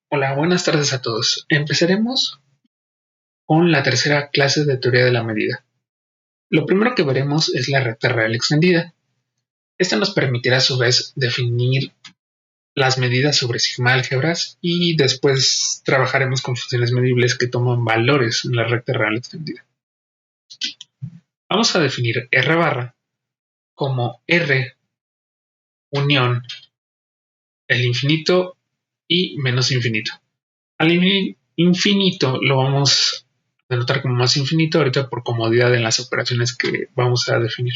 Hola, buenas tardes a todos. Empezaremos con la tercera clase de teoría de la medida. Lo primero que veremos es la recta real extendida. Esta nos permitirá a su vez definir las medidas sobre sigma álgebras y después trabajaremos con funciones medibles que toman valores en la recta real extendida. Vamos a definir R barra como R unión el infinito y menos infinito. Al infinito lo vamos a denotar como más infinito ahorita por comodidad en las operaciones que vamos a definir.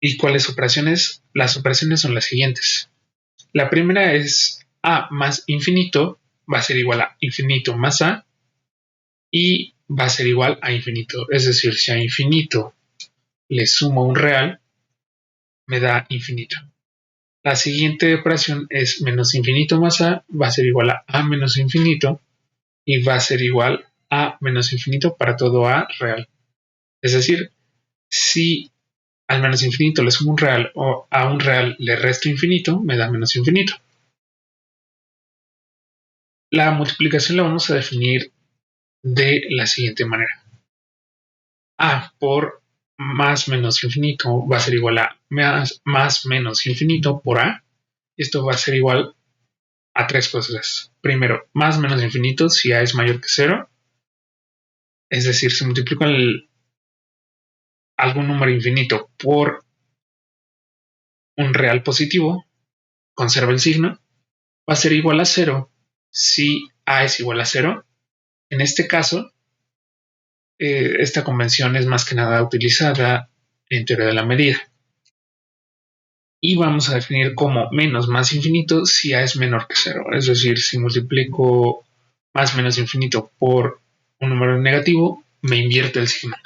¿Y cuáles operaciones? Las operaciones son las siguientes. La primera es a más infinito va a ser igual a infinito más a y va a ser igual a infinito. Es decir, si a infinito le sumo un real, me da infinito. La siguiente operación es menos infinito más a va a ser igual a menos infinito y va a ser igual a menos infinito para todo a real. Es decir, si al menos infinito le sumo un real o a un real le resto infinito, me da menos infinito. La multiplicación la vamos a definir de la siguiente manera. A por más menos infinito va a ser igual a más menos infinito por A. Esto va a ser igual a tres cosas. Primero, más menos infinito si A es mayor que 0. Es decir, si multiplico algún número infinito por un real positivo, conserva el signo, va a ser igual a 0 si A es igual a 0. En este caso, esta convención es más que nada utilizada en teoría de la medida. Y vamos a definir como menos más infinito si A es menor que 0. Es decir, si multiplico más menos infinito por un número negativo, me invierte el signo.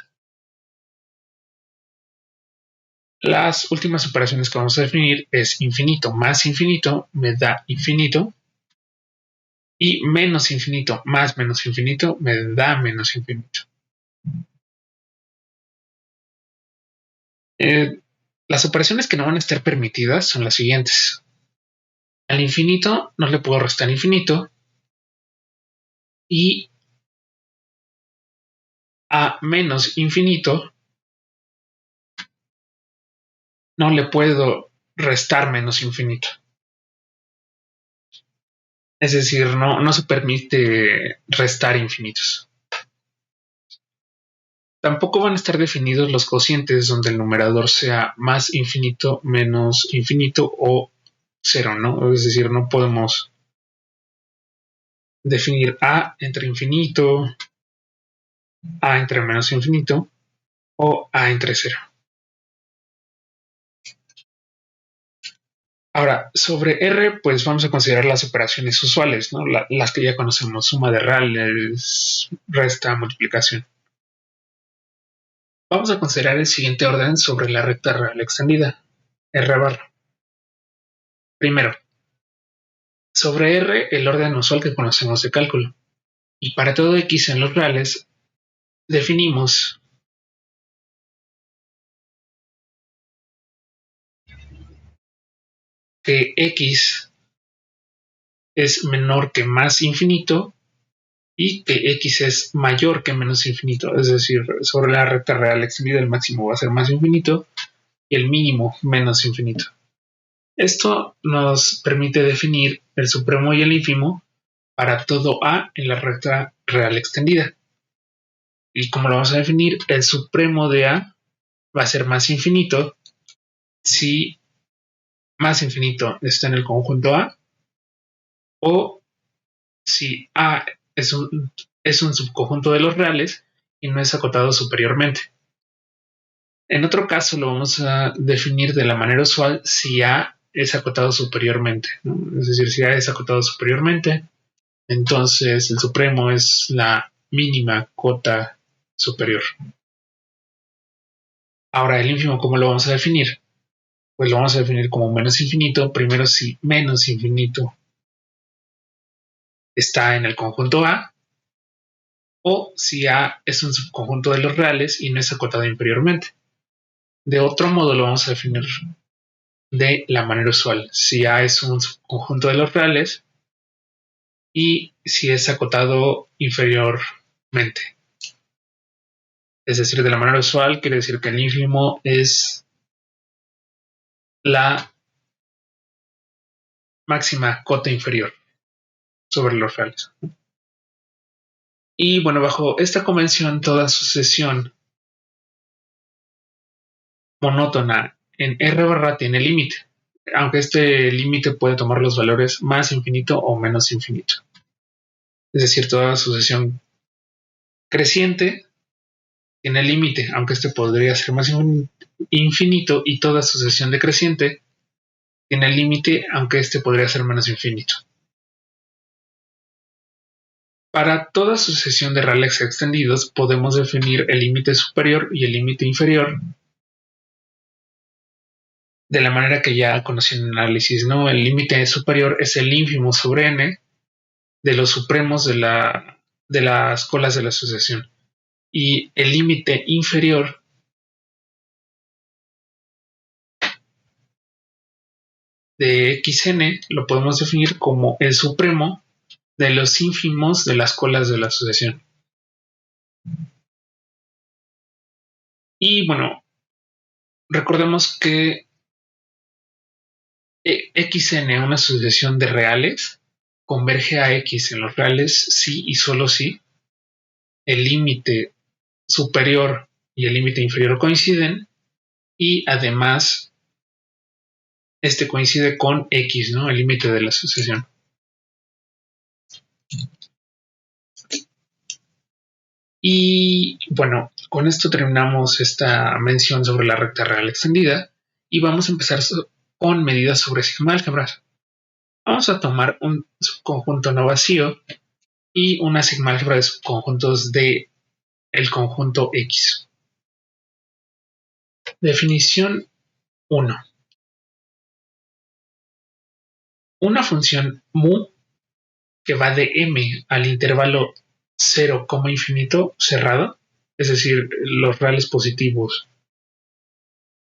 Las últimas operaciones que vamos a definir es infinito más infinito me da infinito y menos infinito más menos infinito me da menos infinito. Las operaciones que no van a estar permitidas son las siguientes. Al infinito no le puedo restar infinito y a menos infinito no le puedo restar menos infinito. Es decir, no se permite restar infinitos. Tampoco van a estar definidos los cocientes donde el numerador sea más infinito, menos infinito o cero, ¿no? Es decir, no podemos definir A entre infinito, A entre menos infinito o A entre cero. Ahora, sobre R, pues vamos a considerar las operaciones usuales, ¿no? Las que ya conocemos, suma de reales, resta, multiplicación. Vamos a considerar el siguiente orden sobre la recta real extendida, R barra. Primero, sobre R, el orden usual que conocemos de cálculo. Y para todo X en los reales, definimos que X es menor que más infinito y que X es mayor que menos infinito. Es decir, sobre la recta real extendida el máximo va a ser más infinito y el mínimo menos infinito. Esto nos permite definir el supremo y el ínfimo para todo A en la recta real extendida. ¿Y cómo lo vamos a definir? El supremo de A va a ser más infinito si más infinito está en el conjunto A o si A es un subconjunto de los reales y no es acotado superiormente. En otro caso lo vamos a definir de la manera usual si A es acotado superiormente, ¿no? Es decir, si A es acotado superiormente, entonces el supremo es la mínima cota superior. Ahora, el ínfimo, ¿cómo lo vamos a definir? Pues lo vamos a definir como menos infinito, primero si menos infinito está en el conjunto A, o si A es un subconjunto de los reales y no es acotado inferiormente. De otro modo lo vamos a definir de la manera usual. Si A es un subconjunto de los reales y si es acotado inferiormente. Es decir, de la manera usual quiere decir que el ínfimo es la máxima cota inferior sobre los reales. Y bueno, bajo esta convención, toda sucesión monótona en R barra tiene límite, aunque este límite puede tomar los valores más infinito o menos infinito. Es decir, toda sucesión creciente tiene límite, aunque este podría ser más infinito, y toda sucesión decreciente tiene límite, aunque este podría ser menos infinito. Para toda sucesión de reales extendidos podemos definir el límite superior y el límite inferior de la manera que ya conocí en el análisis, ¿no? El límite superior es el ínfimo sobre n de los supremos de las colas de la sucesión. Y el límite inferior de xn lo podemos definir como el supremo de los ínfimos de las colas de la sucesión. Y bueno, recordemos que xn, una sucesión de reales, converge a x en los reales si y solo si el límite superior y el límite inferior coinciden, y además este coincide con x, ¿no? El límite de la sucesión. Y bueno, con esto terminamos esta mención sobre la recta real extendida y vamos a empezar con medidas sobre sigma álgebras. Vamos a tomar un subconjunto no vacío y una sigma álgebra de subconjuntos de el conjunto X. Definición 1. Una función mu que va de m al intervalo 0, infinito cerrado, es decir, los reales positivos,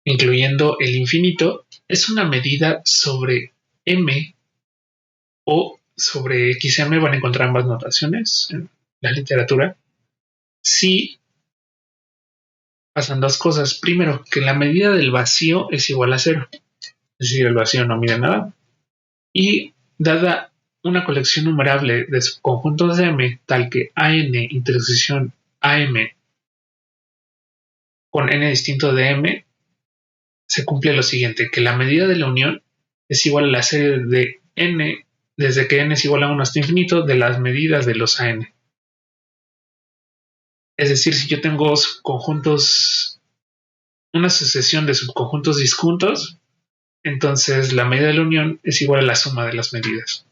incluyendo el infinito, es una medida sobre m o sobre xm. Van a encontrar ambas notaciones en la literatura. Si pasan dos cosas. Primero, que la medida del vacío es igual a 0, es decir, el vacío no mide nada. Y dada una colección numerable de subconjuntos de M, tal que AN intersección AM con N distinto de M, se cumple lo siguiente, que la medida de la unión es igual a la serie de N, desde que N es igual a 1 hasta infinito, de las medidas de los AN. Es decir, si yo tengo subconjuntos, una sucesión de subconjuntos disjuntos, entonces la medida de la unión es igual a la suma de las medidas.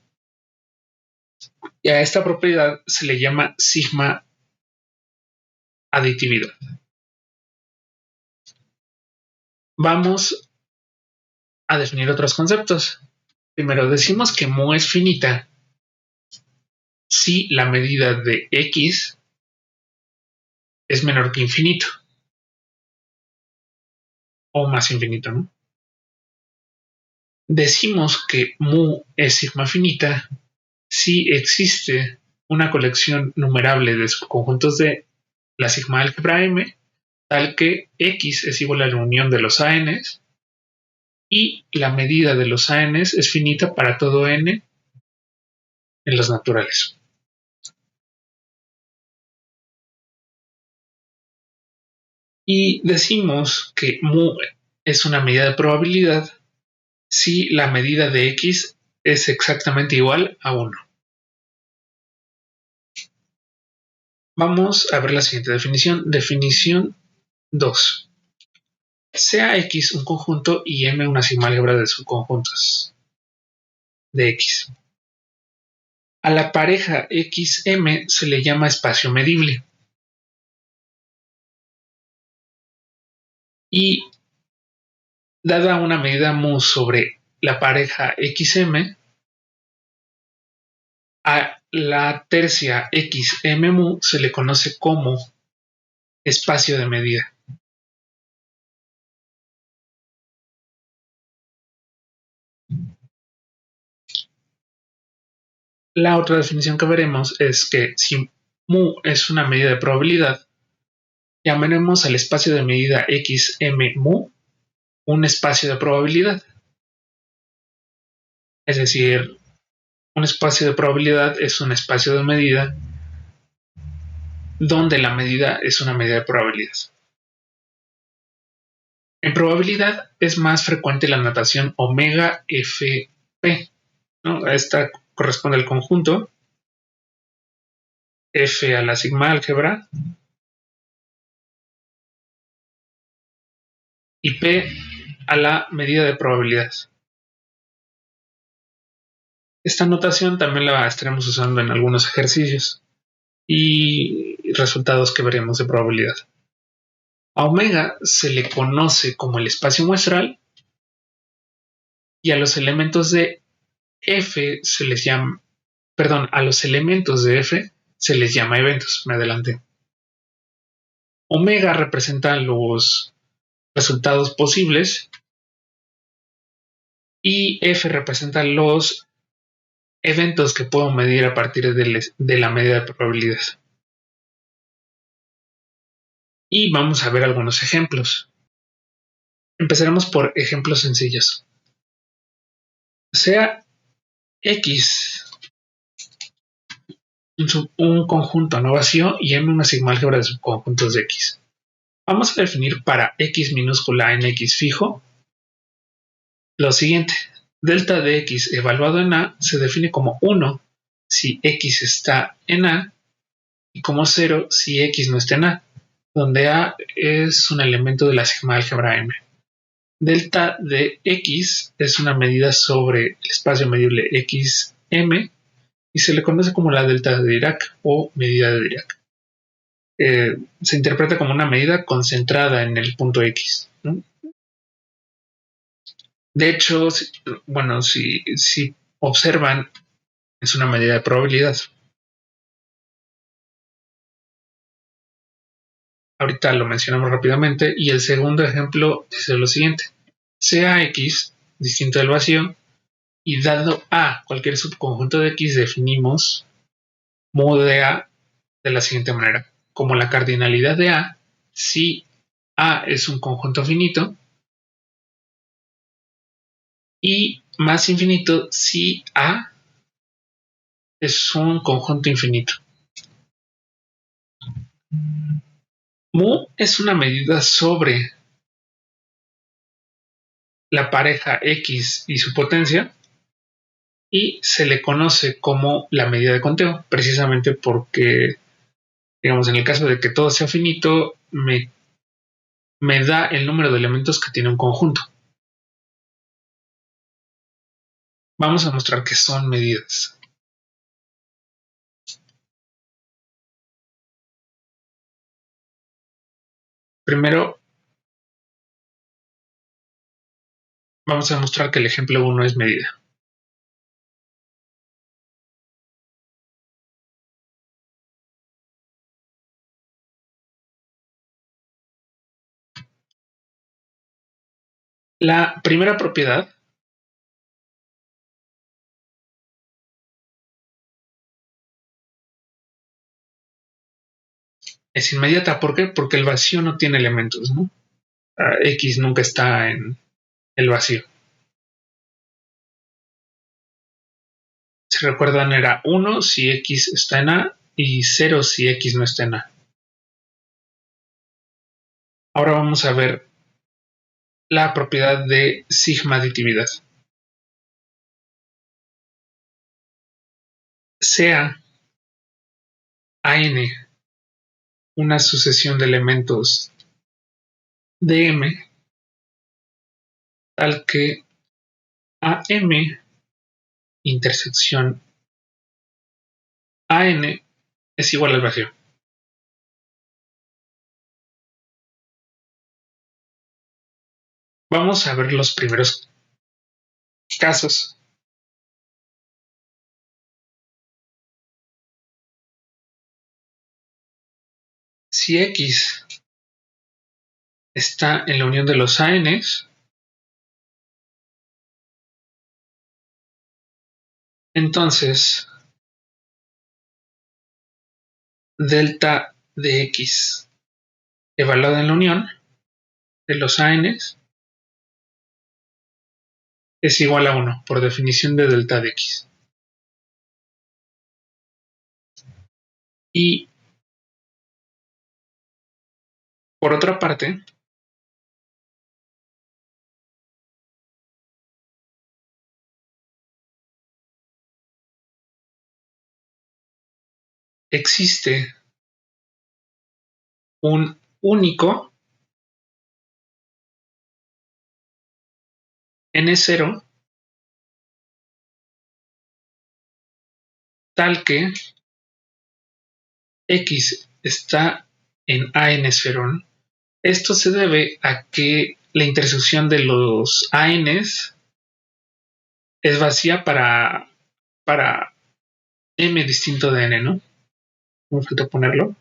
Y a esta propiedad se le llama sigma aditividad. Vamos a definir otros conceptos. Primero, decimos que mu es finita si la medida de x es menor que infinito o más infinito, ¿no? Decimos que mu es sigma finita si existe una colección numerable de subconjuntos de la sigma álgebra M, tal que x es igual a la unión de los ANs y la medida de los ANs es finita para todo n en los naturales. Y decimos que mu es una medida de probabilidad si la medida de x es exactamente igual a 1. Vamos a ver la siguiente definición. Definición 2. Sea x un conjunto y m una sigma álgebra de subconjuntos de x. A la pareja xm se le llama espacio medible. Y dada una medida mu sobre la pareja xm, a la tercia xm mu se le conoce como espacio de medida. La otra definición que veremos es que si mu es una medida de probabilidad, llamaremos al espacio de medida xm mu un espacio de probabilidad. Es decir, un espacio de probabilidad es un espacio de medida donde la medida es una medida de probabilidad. En probabilidad es más frecuente la notación omega fp, ¿no? Esta corresponde al conjunto f a la sigma álgebra y p a la medida de probabilidad. Esta notación también la estaremos usando en algunos ejercicios y resultados que veremos de probabilidad. A omega se le conoce como el espacio muestral y a los elementos de f se les llama, a los elementos de f se les llama eventos. Me adelanté. Omega representa los resultados posibles y f representa los eventos que puedo medir a partir de la medida de probabilidad. Y vamos a ver algunos ejemplos. Empezaremos por ejemplos sencillos. Sea X un conjunto no vacío y M una sigma álgebra de subconjuntos de X. Vamos a definir para X minúscula en X fijo lo siguiente. Delta de X evaluado en A se define como 1 si X está en A y como 0 si X no está en A, donde A es un elemento de la sigma álgebra M. Delta de X es una medida sobre el espacio medible XM y se le conoce como la delta de Dirac o medida de Dirac. Se interpreta como una medida concentrada en el punto X, ¿no? De hecho, si observan, es una medida de probabilidad. Ahorita lo mencionamos rápidamente y el segundo ejemplo dice lo siguiente. Sea X distinto del vacío y dado A cualquier subconjunto de X definimos mu de A de la siguiente manera. Como la cardinalidad de A, si A es un conjunto finito y más infinito si A es un conjunto infinito. Mu es una medida sobre la pareja X y su potencia y se le conoce como la medida de conteo, precisamente porque, digamos, en el caso de que todo sea finito, me da el número de elementos que tiene un conjunto. Vamos a mostrar que son medidas. Primero, vamos a mostrar que el ejemplo 1 es medida. La primera propiedad es inmediata. ¿Por qué? Porque el vacío no tiene elementos, ¿no? X nunca está en el vacío. Si recuerdan, era 1 si X está en A y 0 si X no está en A. Ahora vamos a ver la propiedad de sigma aditividad. Sea AN una sucesión de elementos de M tal que AM intersección AN es igual al vacío. Vamos a ver los primeros casos. Si X está en la unión de los ANs, entonces delta de x evaluada en la unión de los ANs es igual a 1 por definición de delta de x. Y por otra parte, existe un único N0 tal que x está en AN0. Esto se debe a que la intersección de los ANs es vacía para m distinto de n, ¿no? Vamos a ponerlo.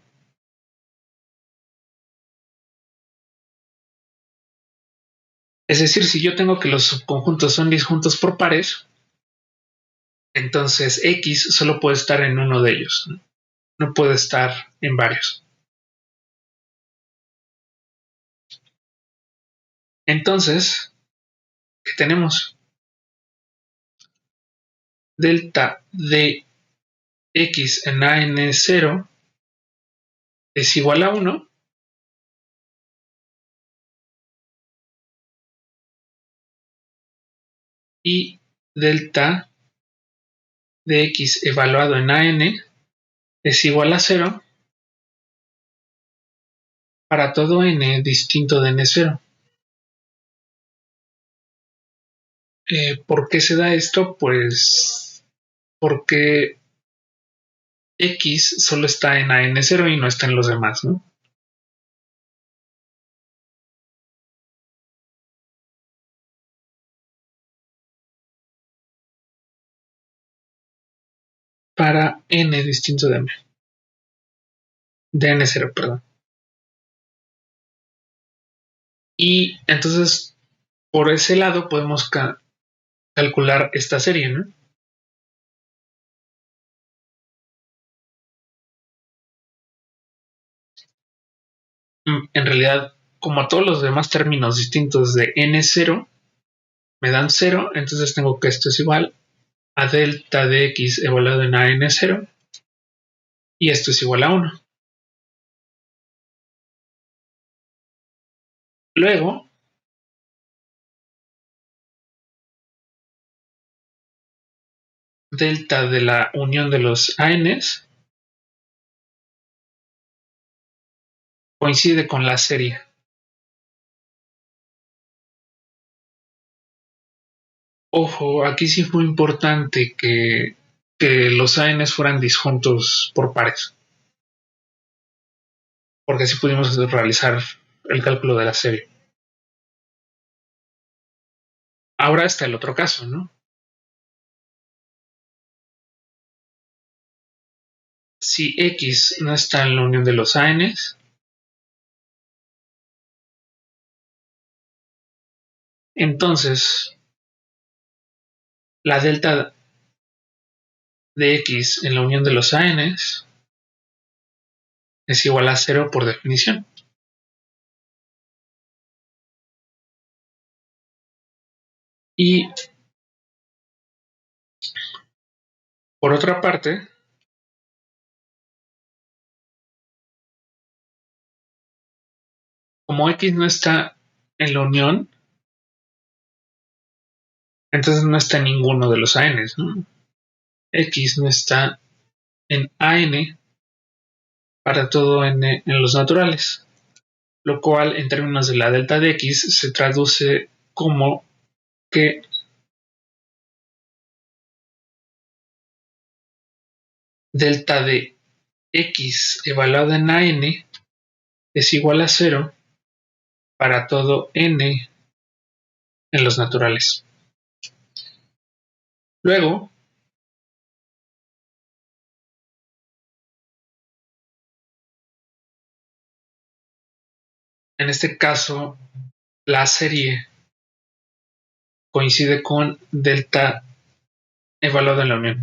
Es decir, si yo tengo que los subconjuntos son disjuntos por pares, entonces x solo puede estar en uno de ellos, no puede estar en varios. Entonces, ¿qué tenemos? Delta de x en AN0 es igual a 1 y delta de x evaluado en AN es igual a 0 para todo n distinto de n0. ¿Por qué se da esto? Pues porque x solo está en AN0 y no está en los demás, ¿no? Para n distinto de n0, perdón. Y entonces, por ese lado podemos calcular esta serie, ¿no? En realidad, como todos los demás términos distintos de n0 me dan 0, entonces tengo que esto es igual a delta de x evaluado en AN0 y esto es igual a 1. Luego, delta de la unión de los ANs coincide con la serie. Ojo, aquí sí fue importante que los ANs fueran disjuntos por pares, porque así pudimos realizar el cálculo de la serie. Ahora está el otro caso, ¿no? Si x no está en la unión de los ANs, entonces la delta de x en la unión de los ANs es igual a 0 por definición. Y por otra parte, como x no está en la unión, entonces no está en ninguno de los ANs, ¿no? X no está en AN para todo n en los naturales, lo cual en términos de la delta de x se traduce como que delta de x evaluada en AN es igual a 0 para todo n en los naturales. Luego, en este caso, la serie coincide con delta evaluada en la unión.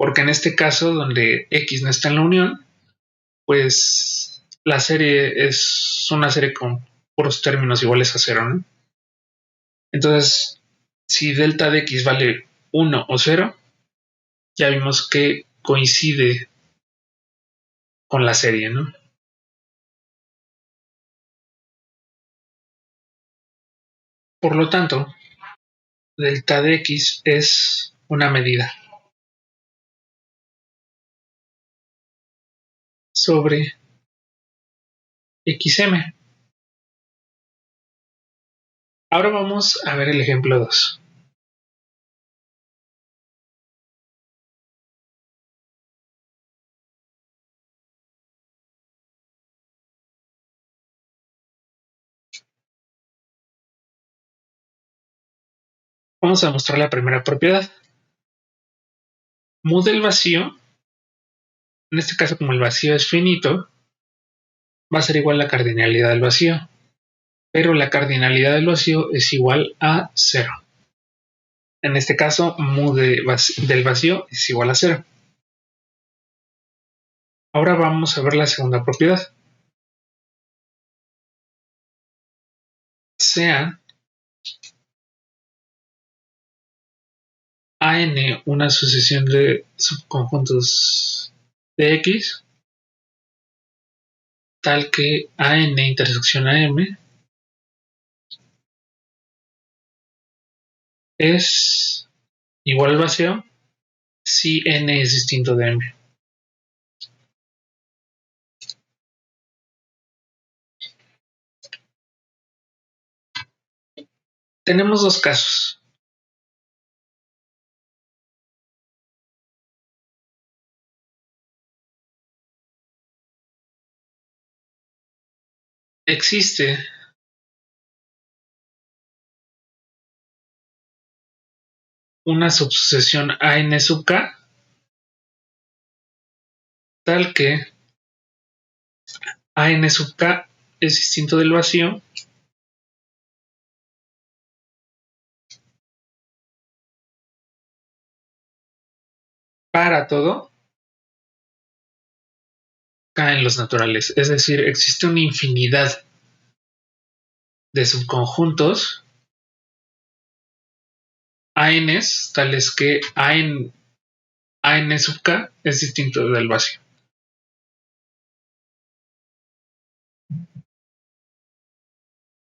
porque en este caso donde X no está en la unión, pues la serie es una serie con puros términos iguales a cero, ¿no? Entonces, si delta de X vale 1 o 0, ya vimos que coincide con la serie, ¿no? Por lo tanto, delta de X es una medida sobre XM. Ahora vamos a ver el ejemplo 2. Vamos a mostrar la primera propiedad. Mu del vacío, en este caso como el vacío es finito, va a ser igual a la cardinalidad del vacío, pero la cardinalidad del vacío es igual a 0. En este caso, mu del vacío es igual a 0. Ahora vamos a ver la segunda propiedad. Sea AN una sucesión de subconjuntos de X, tal que AN intersección AM es igual al vacío si N es distinto de M. Tenemos dos casos. Existe una subsucesión AN sub K tal que AN sub K es distinto del vacío para todo K en los naturales. Es decir, existe una infinidad de subconjuntos ANs tales que AN sub K es distinto del vacío.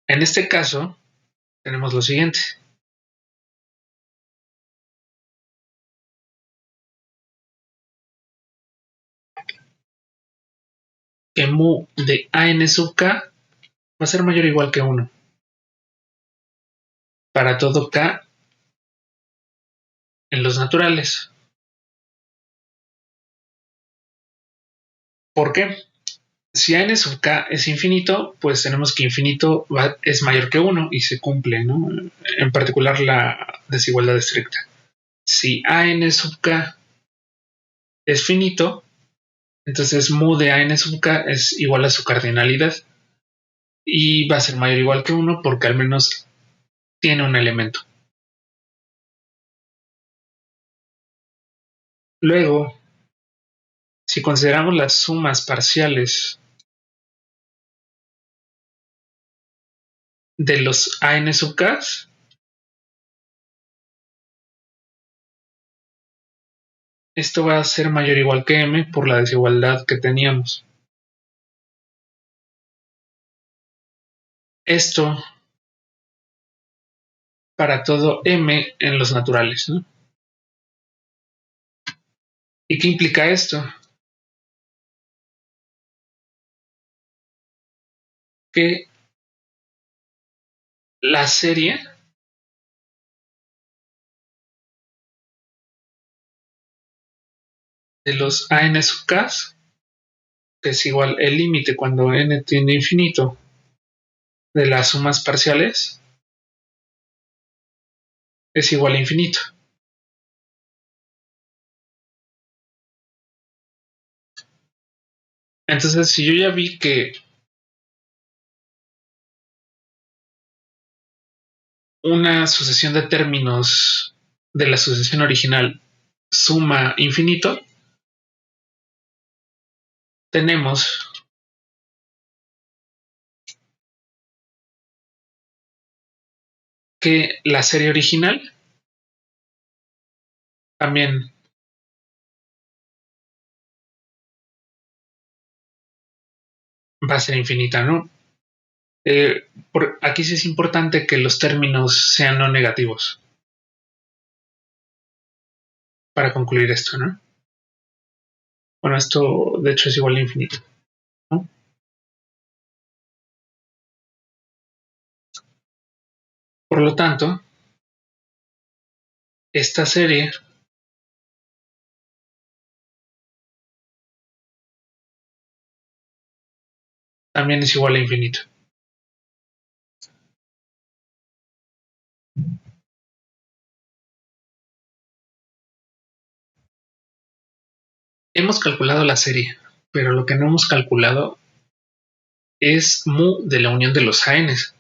En este caso, tenemos lo siguiente. Que mu de AN sub K va a ser mayor o igual que 1 para todo K en los naturales. ¿Por qué? Si AN sub K es infinito, pues tenemos que infinito es mayor que 1 y se cumple, ¿no? En particular la desigualdad estricta. Si AN sub K es finito, entonces mu de AN sub K es igual a su cardinalidad y va a ser mayor o igual que 1 porque al menos tiene un elemento. Luego, si consideramos las sumas parciales de los AN sub K, esto va a ser mayor o igual que M por la desigualdad que teníamos. Esto para todo M en los naturales, ¿no? ¿Y qué implica esto? Que la serie de los AN sub K, que es igual el límite cuando N tiende a infinito de las sumas parciales, es igual a infinito. Entonces, si yo ya vi que una sucesión de términos de la sucesión original suma infinito, tenemos que la serie original también va a ser infinita, ¿no? Aquí sí es importante que los términos sean no negativos para concluir esto, ¿no? Bueno, esto de hecho es igual a infinito, ¿no? Por lo tanto, esta serie también es igual a infinito. Hemos calculado la serie, pero lo que no hemos calculado es mu de la unión de los ANs.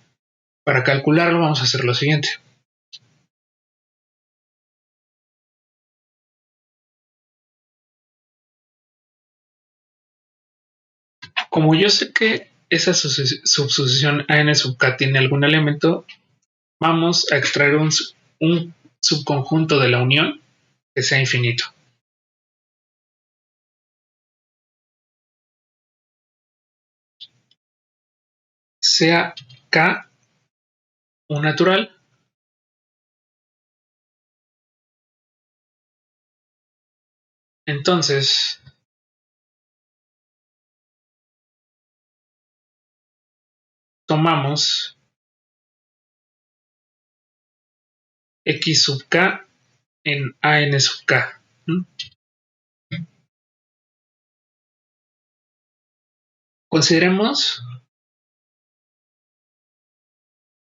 Para calcularlo vamos a hacer lo siguiente. Como yo sé que esa subsucesión AN sub K tiene algún elemento, vamos a extraer un subconjunto de la unión que sea infinito. Sea K un natural, entonces tomamos X sub K en AN sub K. Consideremos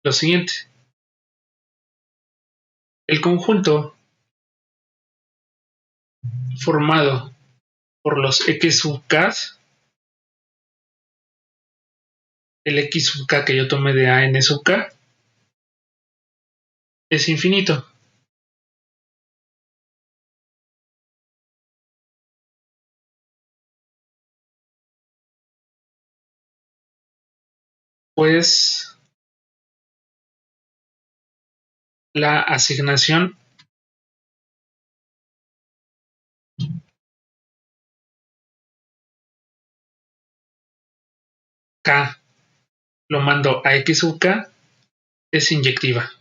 lo siguiente. El conjunto formado por los X sub K, el X sub K que yo tomé de AN sub K, es infinito. Pues la asignación K lo mando a X sub K es inyectiva.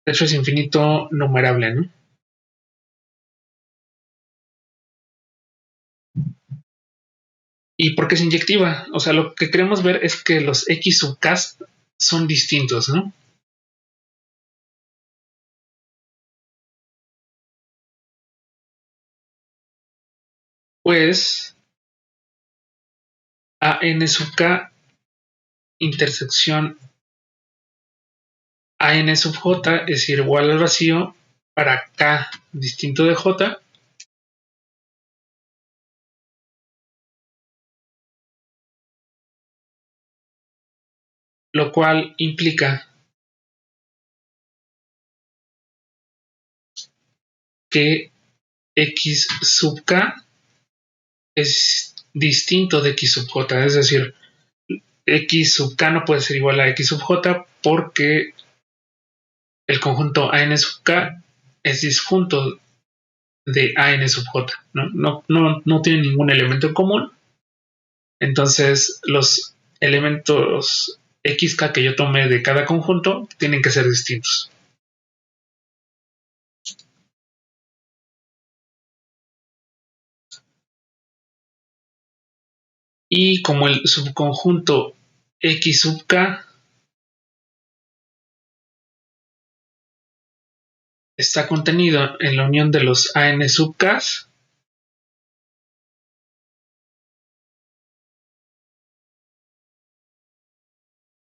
De hecho es infinito numerable, ¿no? ¿Y por qué es inyectiva? O sea, lo que queremos ver es que los X sub K son distintos, ¿no? Pues AN sub K intersección AN sub J es igual al vacío para K distinto de J, lo cual implica que X sub K es distinto de X sub J, es decir, X sub K no puede ser igual a X sub J porque el conjunto AN sub K es disjunto de AN sub J, no tiene ningún elemento en común. Entonces, los elementos XK que yo tomé de cada conjunto tienen que ser distintos. Y como el subconjunto X sub K está contenido en la unión de los AN sub K,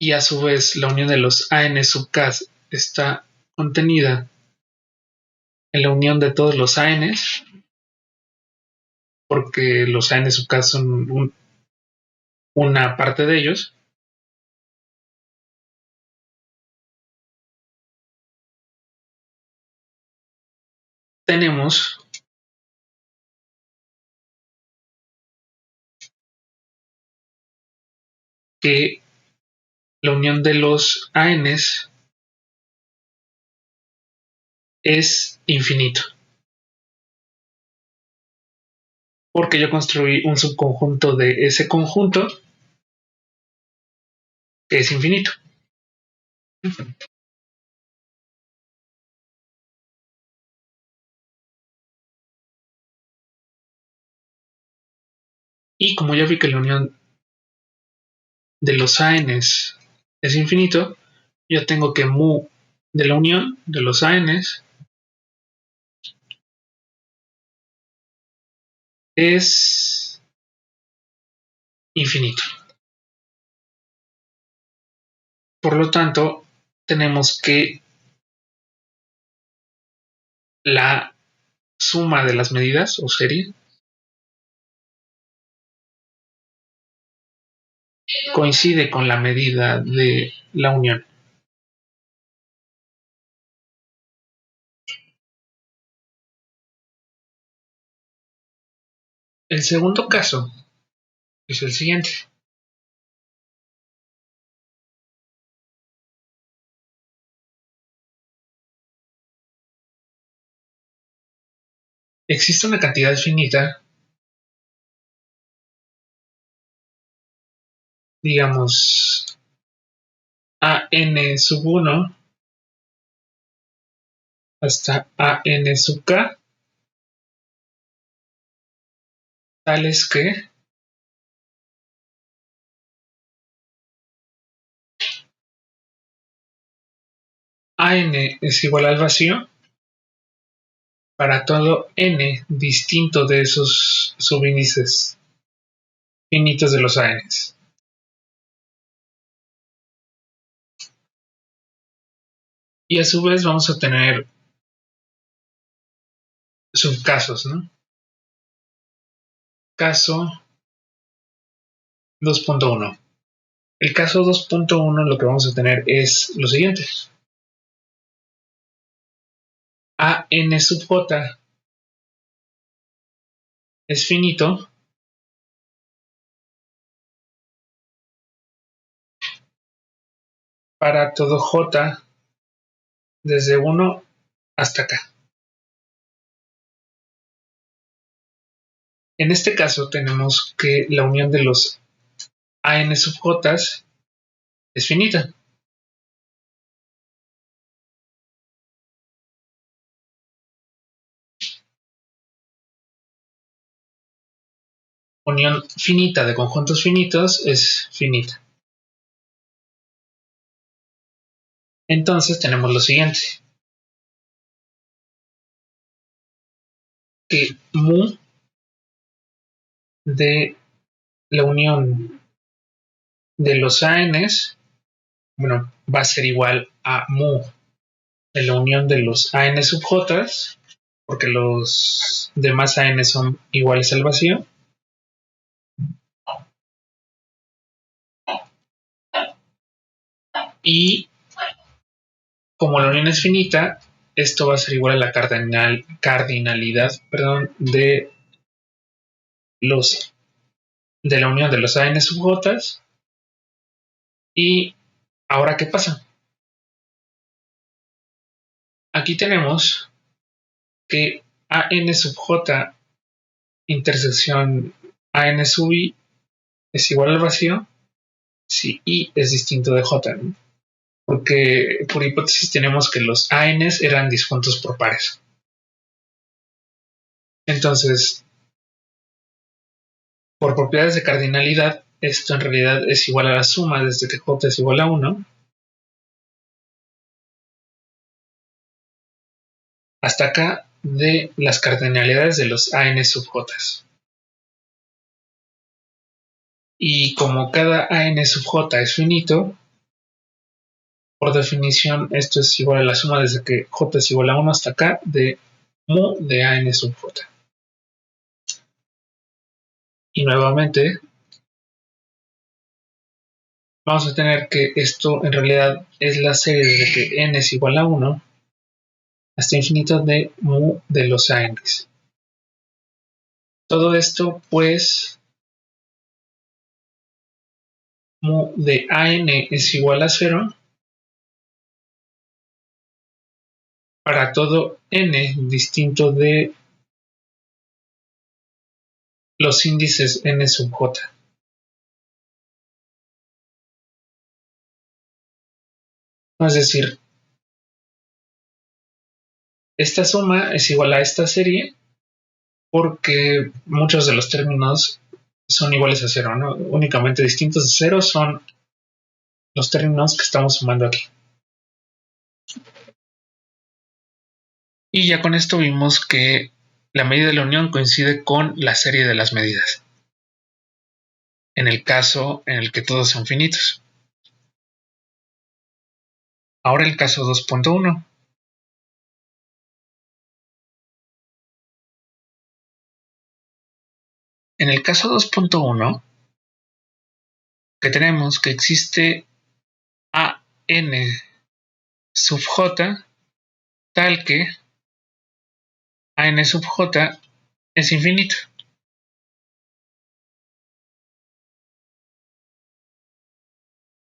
y a su vez la unión de los AN sub K está contenida en la unión de todos los ANs, porque los AN sub K son una parte de ellos, tenemos que la unión de los ANs es infinito. Porque yo construí un subconjunto de ese conjunto que es infinito. Y como ya vi que la unión de los ANs es infinito, yo tengo que mu de la unión de los ANs es infinito. Por lo tanto, tenemos que la suma de las medidas o serie coincide con la medida de la unión. El segundo caso es el siguiente. Existe una cantidad finita, digamos an sub 1 hasta an sub k, tales que an es igual al vacío para todo n distinto de esos subíndices finitos de los ANs. Y a su vez vamos a tener subcasos, ¿no? Caso 2.1. El caso 2.1 lo que vamos a tener es lo siguiente. an sub j es finito para todo j desde 1 hasta k. En este caso tenemos que la unión de los an sub j es finita. Unión finita de conjuntos finitos es finita. Entonces tenemos lo siguiente. Que mu de la unión de los ANs, bueno, va a ser igual a mu de la unión de los AN sub j, porque los demás AN son iguales al vacío. Y como la unión es finita, esto va a ser igual a la cardinalidad de la unión de los AN sub j. Y ahora, ¿qué pasa? Aquí tenemos que an sub j intersección an sub i es igual al vacío si i es distinto de j, ¿no? Porque por hipótesis tenemos que los ANs eran disjuntos por pares. Entonces, por propiedades de cardinalidad, esto en realidad es igual a la suma desde que j es igual a 1 hasta acá de las cardinalidades de los AN sub j. Y como cada AN sub j es finito, por definición esto es igual a la suma desde que j es igual a 1 hasta acá de mu de AN sub j. Y nuevamente vamos a tener que esto en realidad es la serie desde que n es igual a 1 hasta infinito de mu de los ANs. Todo esto, pues, mu de AN es igual a 0 para todo n distinto de los índices n sub j. Es decir, esta suma es igual a esta serie porque muchos de los términos son iguales a 0, ¿no? Únicamente distintos de 0 son los términos que estamos sumando aquí. Y ya con esto vimos que la medida de la unión coincide con la serie de las medidas, en el caso en el que todos son finitos. Ahora el caso 2.1. En el caso 2.1, que tenemos que existe AN sub j tal que AN sub j es infinito.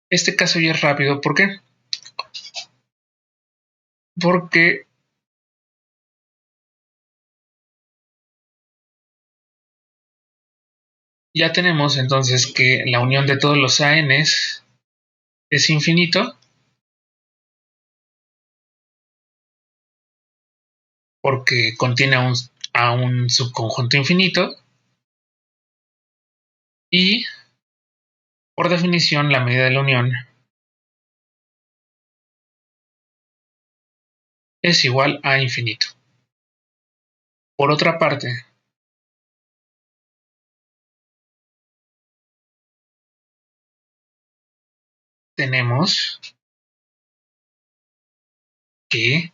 Este caso ya es rápido, ¿por qué? Porque ya tenemos entonces que la unión de todos los ANs es infinito, porque contiene a un subconjunto infinito, y por definición la medida de la unión es igual a infinito. Por otra parte, tenemos que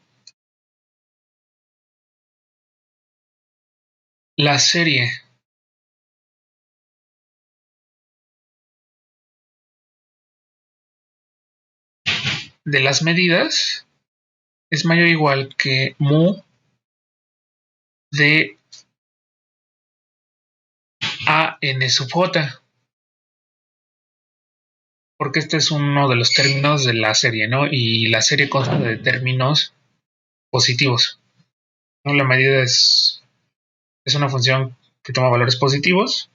la serie de las medidas es mayor o igual que mu de AN sub j, porque este es uno de los términos de la serie, ¿no? Y la serie consta de términos positivos, ¿no? La medida es una función que toma valores positivos,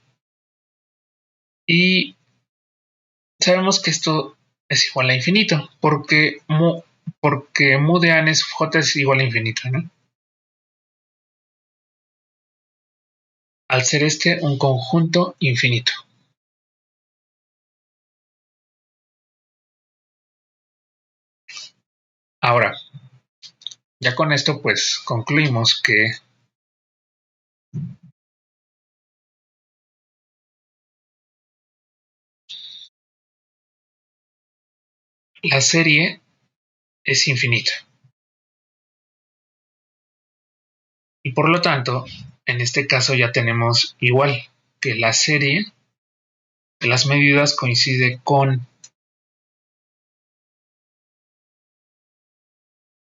y sabemos que esto es igual a infinito, porque mu de AN sub j es igual a infinito, ¿no? Al ser este un conjunto infinito. Ahora, ya con esto pues concluimos que la serie es infinita. Y por lo tanto, en este caso ya tenemos igual que la serie de las medidas coincide con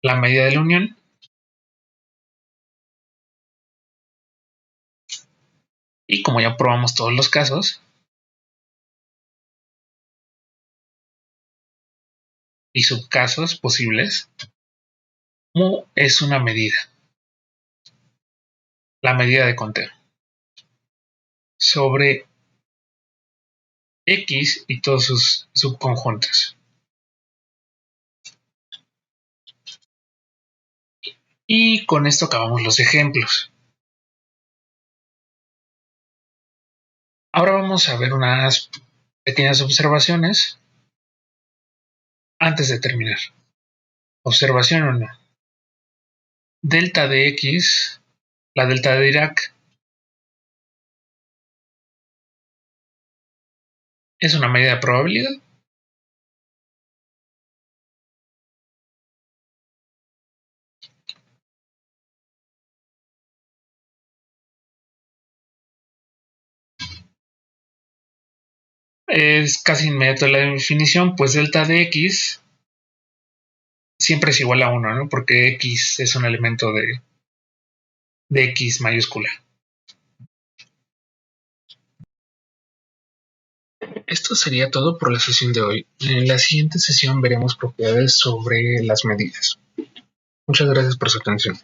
la medida de la unión, y como ya probamos todos los casos y subcasos posibles, mu es una medida, la medida de conteo, sobre X y todos sus subconjuntos. Y con esto acabamos los ejemplos. Ahora vamos a ver unas pequeñas observaciones antes de terminar. Observación 1. Delta de X, la delta de Dirac, es una medida de probabilidad. Es casi inmediato la definición, pues delta de X siempre es igual a 1, ¿no? Porque X es un elemento de X mayúscula. Esto sería todo por la sesión de hoy. En la siguiente sesión veremos propiedades sobre las medidas. Muchas gracias por su atención.